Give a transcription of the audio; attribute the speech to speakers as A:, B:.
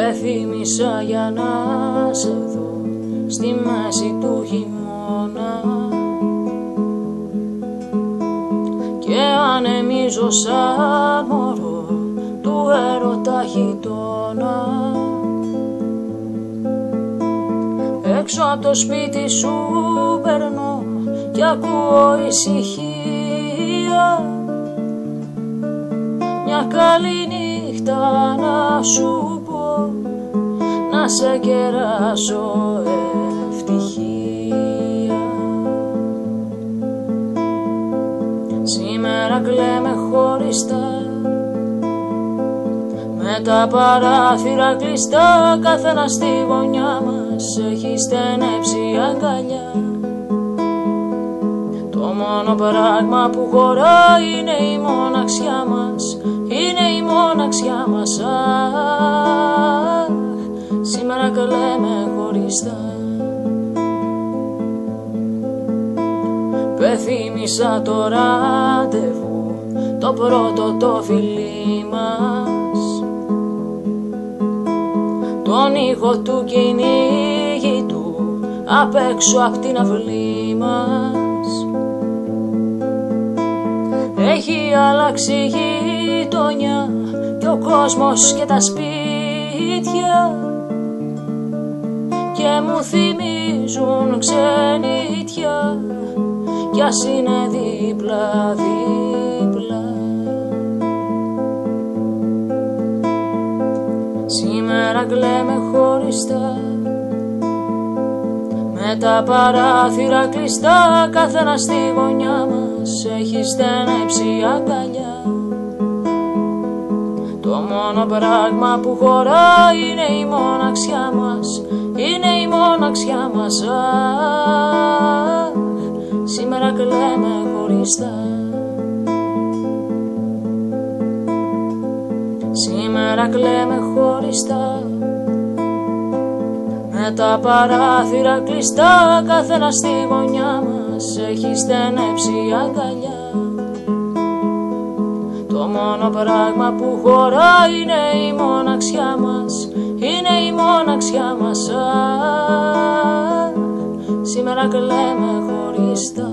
A: Πεθύμησα για να σε δω στη μέση του χειμώνα και ανεμίζω σαν μωρό του έρωτα χιτώνα. Έξω από το σπίτι σου περνώ κι ακούω ησυχία, μια καλή νύχτα να σου πω, να σε κεράσω ευτυχία. Σήμερα κλαίμε χωριστά, με τα παράθυρα κλειστά, καθένα στη γωνιά μας έχει στενέψει αγκαλιά. Το μόνο πράγμα που χωράει είναι η μοναξιά μας, είναι η μοναξιά μας. Αχ, σήμερα κλαίμε χωριστά. Πεθύμησα το ραντεβού, το πρώτο το φιλί μας, τον ήχο του κυνηγητού απ' έξω απ' την αυλή μας. Έχει αλλάξει η γειτονιά και ο κόσμος και τα σπίτια και μου θυμίζουν ξενιτιά, κι ας είναι δίπλα δίπλα. Σήμερα κλαίμε χωριστά, με τα παράθυρα κλειστά, καθένα στη γωνιά μας έχει στενέψει αγκαλιά. Το μόνο πράγμα που χωράει είναι η μοναξιά μας, είναι η μοναξιά μας. Αχ, σήμερα κλαίμε χωριστά. Σήμερα κλαίμε χωριστά, με τα παράθυρα κλειστά, καθένα στη γωνιά μας έχει στενέψει αγκαλιά. Το μόνο πράγμα που χωράει είναι η μοναξιά μας, είναι η μοναξιά μας. Αχ, σήμερα κλαίμε χωριστά.